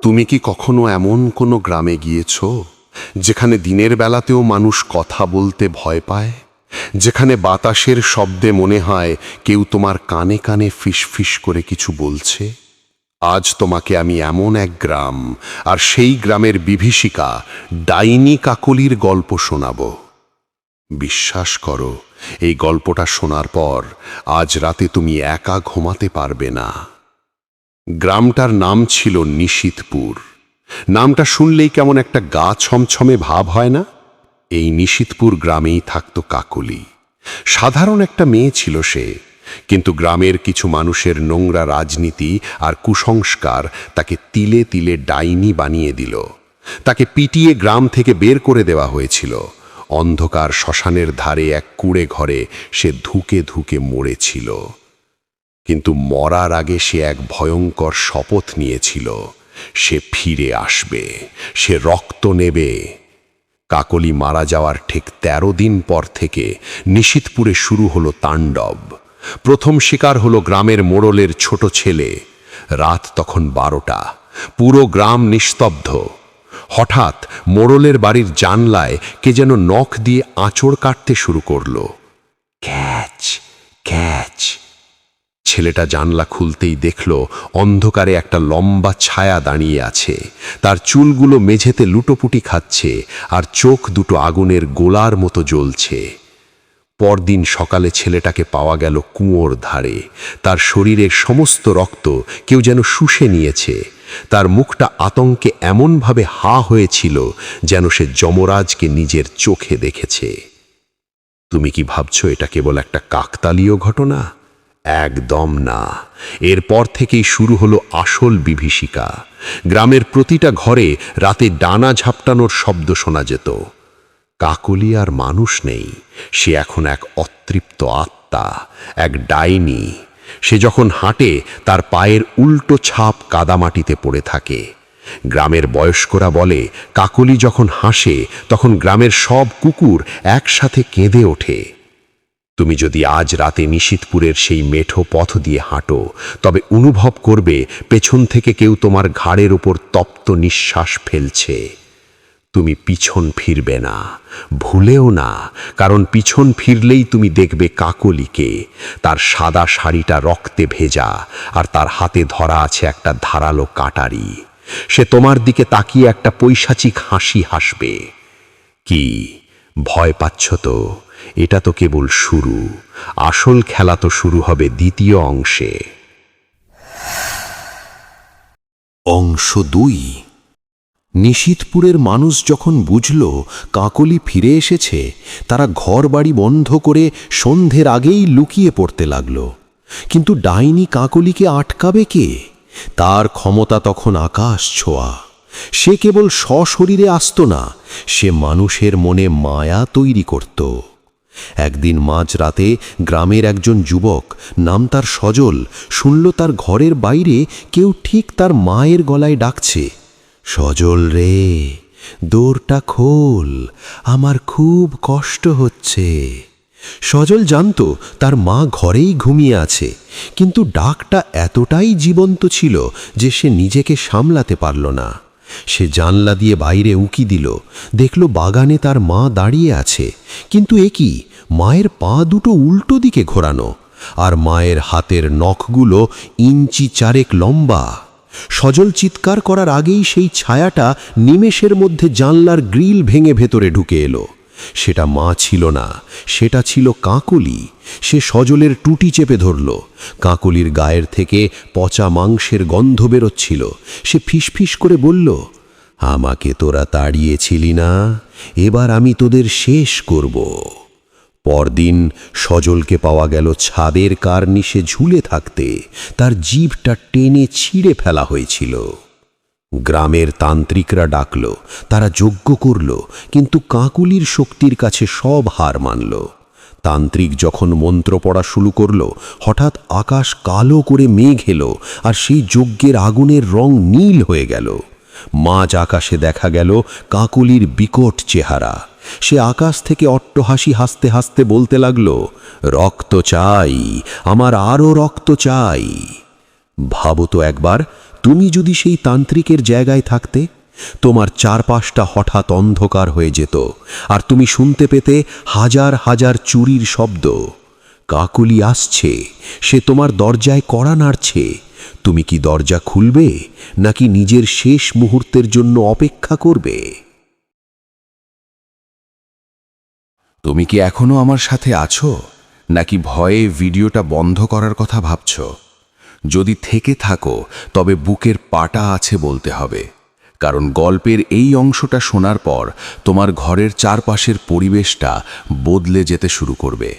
তুমি কি কখনো এমন কোনো গ্রামে গিয়েছ যেখানে দিনের বেলাতেও মানুষ কথা বলতে ভয় পায়, যেখানে বাতাসের শব্দে মনে হয় কেউ তোমার কানে কানে ফিসফিস করে কিছু বলছে? আজ তোমাকে আমি এমন এক গ্রাম আর সেই গ্রামের বিভীষিকা ডাইনি কাকলির গল্প শোনাব। বিশ্বাস করো, এই গল্পটা শোনার পর আজ রাতে তুমি একা ঘুমাতে পারবে না। গ্রামটার নাম ছিল নিশীথপুর। নামটা শুনলেই কেমন একটা গা ছমছমে ভাব হয় না? এই নিশীথপুর গ্রামেই থাকত কাকলি। সাধারণ একটা মেয়ে ছিল সে, কিন্তু গ্রামের কিছু মানুষের নোংরা রাজনীতি আর কুসংস্কার তাকে তিলে তিলে ডাইনি বানিয়ে দিল। তাকে পিটিয়ে গ্রাম থেকে বের করে দেওয়া হয়েছিল। অন্ধকার শ্মশানের ধারে এক কুঁড়ে ঘরে সে ধুকে ধুকে মরেছিল। কিন্তু মরার আগে সে এক ভয়ঙ্কর শপথ নিয়েছিল, সে ফিরে আসবে, সে রক্ত নেবে। কাকলি মারা যাওয়ার ঠিক 13 দিন পর থেকে নিশীথপুরে শুরু হলো তাণ্ডব। প্রথম শিকার হলো গ্রামের মোড়লের ছোট ছেলে। রাত তখন 12টা, পুরো গ্রাম নিস্তব্ধ। হঠাৎ মোড়লের বাড়ির জানলায় কে যেন নখ দিয়ে আঁচড় কাটতে শুরু করলো। Catch catch. ছেলেটা জানলা খুলতেই দেখল অন্ধকারে একটা লম্বা ছায়া দাঁড়িয়ে আছে। তার চুলগুলো মেঝেতে লুটোপুটি খাচ্ছে আর চোখ দুটো আগুনের গোলার মতো জ্বলছে। পরদিন সকালে ছেলেটাকে পাওয়া গেল কুয়োর ধারে। তার শরীরের সমস্ত রক্ত কেউ যেন শুষে নিয়েছে। তার মুখটা আতঙ্কে এমনভাবে হা হয়েছিল যেন সে যমরাজকে নিজের চোখে দেখেছে। তুমি কি ভাবছো এটা কেবল একটা কাকতালীয় ঘটনা? একদম না। এরপর থেকেই শুরু হলো আসল বিভীষিকা। গ্রামের প্রতিটা ঘরে রাতে ডানা ঝাপটানোর শব্দ শোনা যেত। কাকলি আর মানুষ নেই, সে এখন এক অতৃপ্ত আত্মা, এক ডাইনি। সে যখন হাঁটে তার পায়ের উল্টো ছাপ কাদামাটিতে পড়ে থাকে। গ্রামের বয়স্করা বলে কাকলি যখন হাসে তখন গ্রামের সব কুকুর একসাথে কেঁদে ওঠে। তুমি যদি আজ রাতে নিশীথপুরের সেই মেঠো পথ দিয়ে হাঁটো, তবে অনুভব করবে পেছন থেকে কেউ তোমার ঘাড়ের ওপর তপ্ত নিঃশ্বাস ফেলছে। তুমি পিছন ফিরবে না, ভুলেও না, কারণ পিছন ফিরলেই তুমি দেখবে কাকলিকে। তার সাদা শাড়িটা রক্তে ভেজা আর তার হাতে ধরা আছে একটা ধারালো কাটারি। সে তোমার দিকে তাকিয়ে একটা পৈশাচিক হাসি হাসবে। কি ভয় পাচ্ছ তো? এটা তো কেবল শুরু। আসল খেলা তো শুরু হবে দ্বিতীয় অংশে। অংশ 2। নিশীথপুরের মানুষ যখন বুঝল কাকলি ফিরে এসেছে, তারা ঘরবাড়ি বন্ধ করে সন্ধ্যের আগেই লুকিয়ে পড়তে লাগল। কিন্তু ডাইনি কাকলিকে আটকাবে কে? তার ক্ষমতা তখন আকাশ ছোঁয়া। সে কেবল সশরীরে আসত না, সে মানুষের মনে মায়া তৈরি করত। একদিন মাঝরাতে গ্রামের একজন যুবক, নাম তার সজল, শুনল তার ঘরের বাইরে কেউ ঠিক তার মায়ের গলায় ডাকছে, সজল রে, দোরটা খোল, আমার খুব কষ্ট হচ্ছে। সজল জানত তার মা ঘরেই ঘুমিয়ে আছে, কিন্তু ডাকটা এতটাই জীবন্ত ছিল যে সে নিজেকে সামলাতে পারল না। সে জানলা দিয়ে বাইরে উঁকি দিল, দেখল বাগানে তার মা দাঁড়িয়ে আছে, কিন্তু এ কি, মায়ের পা দুটো উল্টো দিকে ঘোরানো, আর মায়ের হাতের নখগুলো ইঞ্চি 4 লম্বা। সজল চিৎকার করার আগেই সেই ছায়াটা নিমেষের মধ্যে জানলার গ্রিল ভেঙে ভেতরে ঢুকে এলো। সেটা মা ছিল না, সেটা ছিল কাকলি। সে সজলের টুটি চেপে ধরল। কাকলির গায়ের থেকে পচা মাংসের গন্ধ বেরোচ্ছিল। সে ফিসফিস করে বলল, আমাকে তোরা তাড়িয়েছিলি না, এবার আমি তোদের শেষ করব। পরদিন সজলকে পাওয়া গেল ছাদের কার্নিশে ঝুলে থাকতে। তার জিভটা টেনে ছিঁড়ে ফেলা হয়েছিল। গ্রামের তান্ত্রিকরা ডাকল, তারা যজ্ঞ করল, কিন্তু কাকলির শক্তির কাছে সব হার মানল। তান্ত্রিক যখন মন্ত্র পড়া শুরু করল, হঠাৎ আকাশ কালো করে মেঘ এলো, আর সেই যজ্ঞের আগুনের রং নীল হয়ে গেল। মাঝ আকাশে দেখা গেল কাকলির বিকট চেহারা। সে আকাশ থেকে অট্টহাসি হাসতে হাসতে বলতে লাগল, রক্ত চাই, আমার আরও রক্ত চাই। ভাবো তো একবার, তুমি যদি সেই তান্ত্রিকের জায়গায় থাকতে, তোমার চারপাশটা হঠাৎ অন্ধকার হয়ে যেত, আর তুমি শুনতে পেতে হাজার হাজার চুরির শব্দ। কাকলি আসছে, সে তোমার দরজায় কড়া নাড়ছে। তুমি কি দরজা খুলবে, নাকি নিজের শেষ মুহূর্তের জন্য অপেক্ষা করবে? তুমি কি এখনো আমার সাথে আছো, নাকি ভয়ে ভিডিওটা বন্ধ করার কথা ভাবছ? যদি থেকে থাকো তবে বুকের পাটা আছে বলতে হবে, কারণ গল্পের এই অংশটা শোনার পর তোমার ঘরের চারপাশের পরিবেশটা বদলে যেতে শুরু করবে।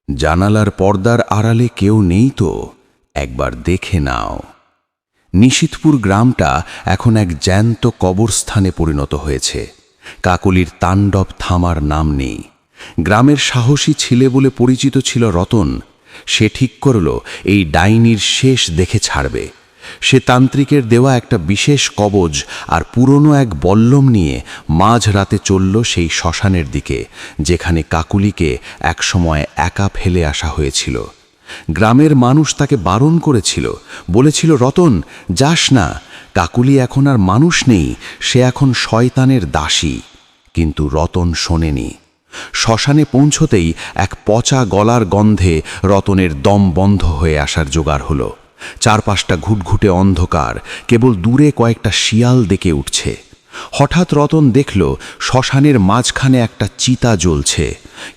জানালার পর্দার আড়ালে কেউ নেই তো? একবার দেখে নাও। নিশীথপুর গ্রামটা এখন এক জ্যান্ত কবরস্থানে পরিণত হয়েছে। কাকলির তাণ্ডব থামার নাম নেই। গ্রামের সাহসী ছেলে বলে পরিচিত ছিল রতন। সে ঠিক করল এই ডাইনির শেষ দেখে ছাড়বে। সে তান্ত্রিকের দেওয়া একটা বিশেষ কবজ আর পুরনো এক বল্লম নিয়ে মাঝ রাতে চলল সেই শ্মশানের দিকে, যেখানে কাকুলিকে একসময় একা ফেলে আসা হয়েছিল। গ্রামের মানুষ তাকে বারণ করেছিল, বলেছিল, রতন যাস না, কাকুলি এখন আর মানুষ নেই, সে এখন শয়তানের দাসী। কিন্তু রতন শোনেনি। শ্মশানে পৌঁছতেই এক পচা গলার গন্ধে রতনের দম বন্ধ হয়ে আসার জোগাড় হলো। চারপাশটা ঘুটঘুটে অন্ধকার, কেবল দূরে কয়েকটা শিয়াল ডেকে উঠছে। হঠাৎ রতন দেখল শ্মশানের মাঝখানে একটা চিতা জ্বলছে,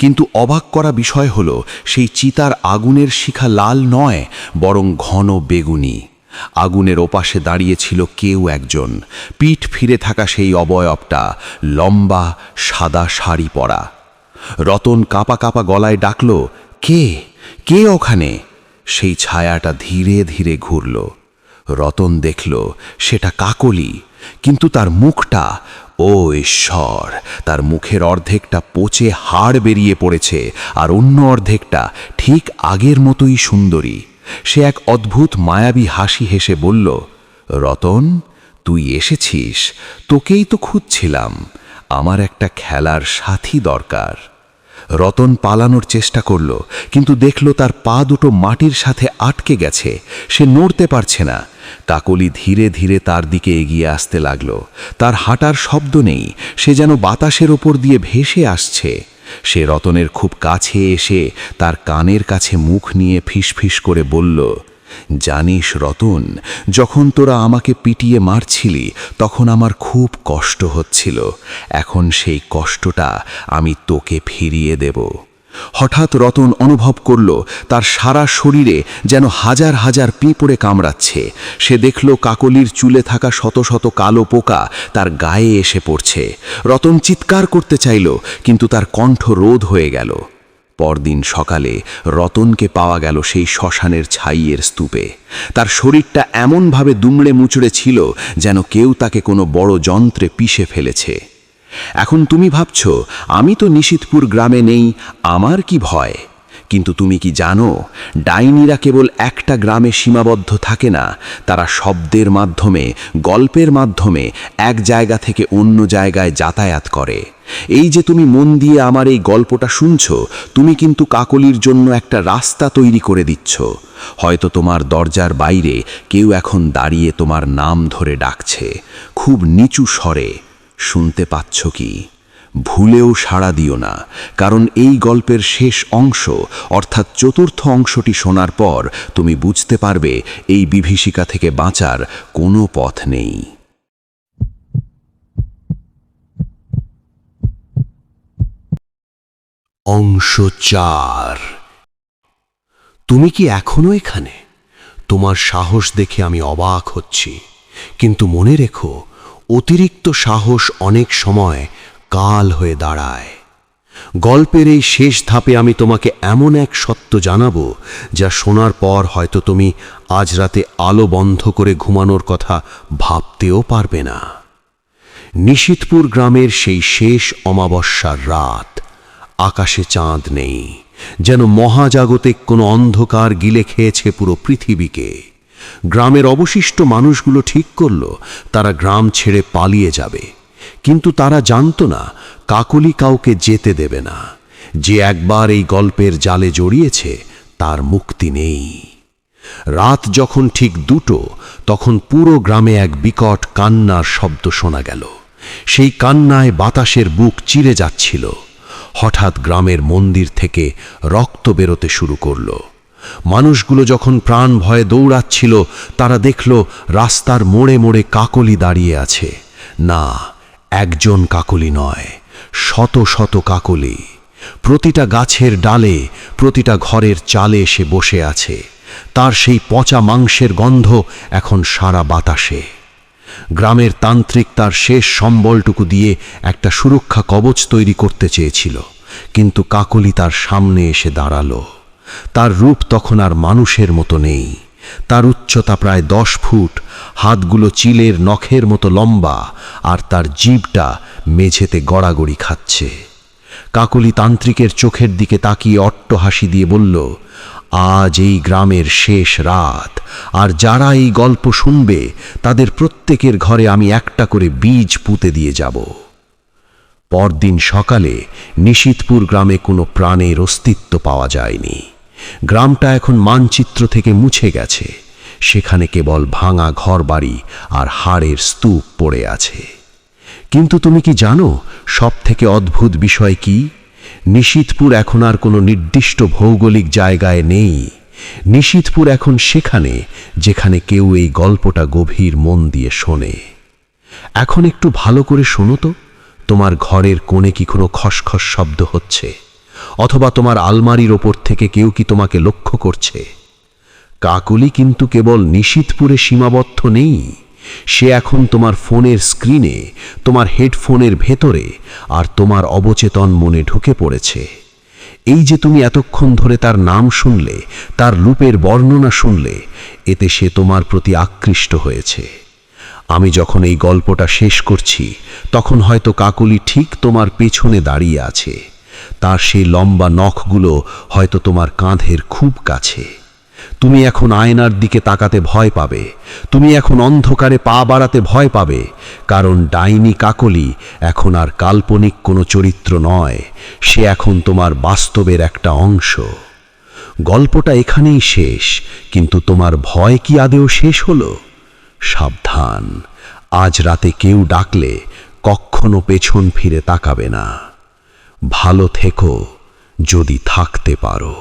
কিন্তু অবাক করা বিষয় হলো সেই চিতার আগুনের শিখা লাল নয়, বরং ঘন বেগুনি। আগুনের ওপাশে দাঁড়িয়েছিল কেউ একজন, পিঠ ফিরে থাকা সেই অবয়বটা, লম্বা সাদা শাড়ি পরা। রতন কাঁপা কাঁপা গলায় ডাকল, কে কে ওখানে? সেই ছায়াটা ধীরে ধীরে ঘুরল। রতন দেখল সেটা কাকলি, কিন্তু তার মুখটা, ও ঈশ্বর, তার মুখের অর্ধেকটা পচে হাড় বেরিয়ে পড়েছে, আর অন্য অর্ধেকটা ঠিক আগের মতোই সুন্দরী। সে এক অদ্ভুত মায়াবী হাসি হেসে বলল, রতন, তুই এসেছিস, তোকেই তো খুঁজছিলাম। আমার একটা খেলার সাথী দরকার। রতন পালানোর চেষ্টা করল, কিন্তু দেখল তার পা দুটো মাটির সাথে আটকে গেছে, সে নড়তে পারছে না। কাকলি ধীরে ধীরে তার দিকে এগিয়ে আসতে লাগল। তার হাঁটার শব্দ নেই, সে যেন বাতাসের ওপর দিয়ে ভেসে আসছে। সে রতনের খুব কাছে এসে তার কানের কাছে মুখ নিয়ে ফিসফিস করে বলল, জানিস রতন, যখন তোরা আমাকে পিটিয়ে মারছিলি তখন আমার খুব কষ্ট হচ্ছিল। এখন সেই কষ্টটা আমি তোকে ফিরিয়ে দেব। হঠাৎ রতন অনুভব করল তার সারা শরীরে যেন হাজার হাজার পিঁপড়ে কামড়াচ্ছে। সে দেখল কাকলির চুলে থাকা শত শত কালো পোকা তার গায়ে এসে পড়ছে। রতন চিৎকার করতে চাইল, কিন্তু তার কণ্ঠ রোধ হয়ে গেল। পরদিন সকালে রতনকে পাওয়া গেল সেই শ্মশানের ছাইয়ের স্তূপে। তার শরীরটা এমনভাবে দুমড়ে মুচড়ে ছিল যেন কেউ তাকে কোনো বড় যন্ত্রে পিষে ফেলেছে। এখন তুমি ভাবছ, আমি তো নিশীথপুর গ্রামে নেই, আমার কি ভয়? কিন্তু তুমি কি জানো, ডাইনিরা কেবল একটা গ্রামে সীমাবদ্ধ থাকে না। তারা শব্দের মাধ্যমে, গল্পের মাধ্যমে এক জায়গা থেকে অন্য জায়গায় যাতায়াত করে। এই যে তুমি মন দিয়ে আমার এই গল্পটা শুনছ, তুমি কিন্তু কাকলির জন্য একটা রাস্তা তৈরি করে দিচ্ছ। হয়তো তোমার দরজার বাইরে কেউ এখন দাঁড়িয়ে তোমার নাম ধরে ডাকছে, খুব নিচু স্বরে। শুনতে পাচ্ছ কি? ভুলেও সাড়া দিও না, কারণ এই গল্পের শেষ অংশ, অর্থাৎ চতুর্থ অংশটি শোনার পর তুমি বুঝতে পারবে এই বিভীষিকা থেকে বাঁচার কোনো পথ নেই। অংশ 4। তুমি কি এখনো এখানে? তোমার সাহস দেখে আমি অবাক হচ্ছি, কিন্তু মনে রেখো, অতিরিক্ত সাহস অনেক সময় কাল হয়ে দাঁড়ায়। গল্পের এই শেষ ধাপে আমি তোমাকে এমন এক সত্য জানাবো, যা শোনার পর হয়তো তুমি আজ রাতে আলো বন্ধ করে ঘুমানোর কথা ভাবতেও পারবে না। নিশীথপুর গ্রামের সেই শেষ অমাবস্যার রাত। আকাশে চাঁদ নেই, যেন মহাজাগতিক কোনো অন্ধকার গিলে খেয়েছে পুরো পৃথিবীকে। গ্রামের অবশিষ্ট মানুষগুলো ঠিক করল তারা গ্রাম ছেড়ে পালিয়ে যাবে, কিন্তু তারা জানতো না কাকলি কাউকে যেতে দেবে না। যে একবার এই গল্পের জালে জড়িয়েছে তার মুক্তি নেই। রাত যখন ঠিক 2টো, তখন পুরো গ্রামে এক বিকট কান্নার শব্দ শোনা গেল। সেই কান্নায় বাতাসের বুক চিরে যাচ্ছিল। হঠাৎ গ্রামের মন্দির থেকে রক্ত বেরোতে শুরু করল। মানুষগুলো যখন প্রাণ ভয়ে দৌড়াচ্ছিল, তারা দেখল রাস্তার মোড়ে মোড়ে কাকলি দাঁড়িয়ে আছে। না, একজন কাকলি নয়, শত শত কাকলি। প্রতিটা গাছের ডালে, প্রতিটা ঘরের চালে এসে বসে আছে। তার সেই পচা মাংসের গন্ধ এখন সারা বাতাসে। গ্রামের তান্ত্রিক তার শেষ সম্বলটুকু দিয়ে একটা সুরক্ষা কবচ তৈরি করতে চেয়েছিল, কিন্তু কাকলি তার সামনে এসে দাঁড়ালো। তার রূপ তখন আর মানুষের মতো নেই। তার উচ্চতা প্রায় 10 ফুট, হাতগুলো চিলের নখের মতো লম্বা, আর তার জিভটা মেঝেতে গড়াগড়ি খাচ্ছে। কাকলি তান্ত্রিকের চোখের দিকে তাকিয়ে অট্টহাসি দিয়ে বলল, আজ এই গ্রামের শেষ রাত, আর যারা এই গল্প শুনবে তাদের প্রত্যেকের ঘরে আমি একটা করে বীজ পুঁতে দিয়ে যাব। পরদিন সকালে নিশীথপুর গ্রামে কোনো প্রাণের অস্তিত্ব পাওয়া যায়নি। গ্রামটা এখন মানচিত্র থেকে মুছে গেছে। সেখানে কেবল ভাঙা ঘরবাড়ি আর হাড়ের স্তূপ পড়ে আছে। কিন্তু তুমি কি জানো সবথেকে অদ্ভুত বিষয় কি? নিশীথপুর এখন আর কোনো নির্দিষ্ট ভৌগোলিক জায়গায় নেই। নিশীথপুর এখন সেখানে যেখানে কেউ এই গল্পটা গভীর মন দিয়ে শোনে। এখন একটু ভালো করে শোনো তো, তোমার ঘরের কোণে কি কোনো খসখস শব্দ হচ্ছে? অথবা তোমার আলমারির ওপর থেকে কেউ কি তোমাকে লক্ষ্য করছে? কাকলি কিন্তু কেবল নিশীথপুরে সীমাবদ্ধ নেই। সে এখন তোমার ফোনের স্ক্রিনে, তোমার হেডফোনের ভেতরে, আর তোমার অবচেতন মনে ঢুকে পড়েছে। এই যে তুমি এতক্ষণ ধরে তার নাম শুনলে, তার রূপের বর্ণনা শুনলে, এতে সে তোমার প্রতি আকৃষ্ট হয়েছে। আমি যখন এই গল্পটা শেষ করছি, তখন হয়তো কাকলি ঠিক তোমার পেছনে দাঁড়িয়ে আছে। তার সেই লম্বা নখগুলো হয়তো তোমার কাঁধের খুব কাছে। তুমি এখন আয়নার দিকে তাকাতে ভয় পাবে। তুমি এখন অন্ধকারে পা বাড়াতে ভয় পাবে, কারণ ডাইনি কাকলি এখন আর কাল্পনিক কোনো চরিত্র নয়। সে এখন তোমার বাস্তবের একটা অংশ। গল্পটা এখানেই শেষ, কিন্তু তোমার ভয় কি আদেও শেষ হলো? সাবধান, আজ রাতে কেউ ডাকলে কখনো পেছন ফিরে তাকাবে না। ভালো থেকো, যদি থাকতে পারো।